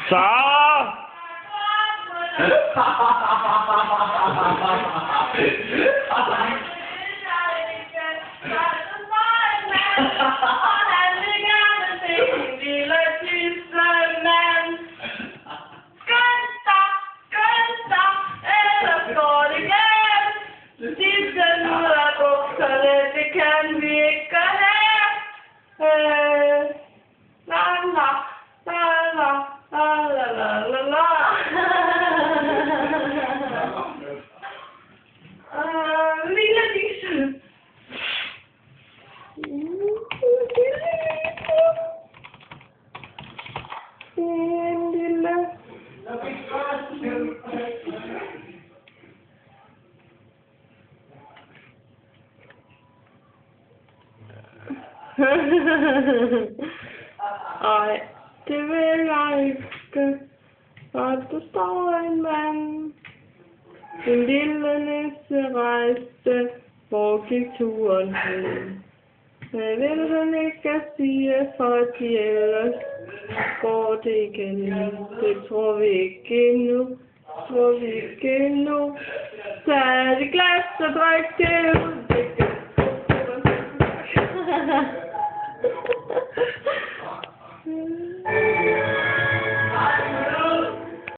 Så! Det kan vi ikke have. La la la la la la la la. Lille Lise. Ej, det vil jeg ikke. Og der står en mand. Den lille nisse rejste, hvor gik turen hen. Jeg vil han ikke sige, for de ellers går det igen. Det tror vi ikke endnu. Tag det glas og drik det ud.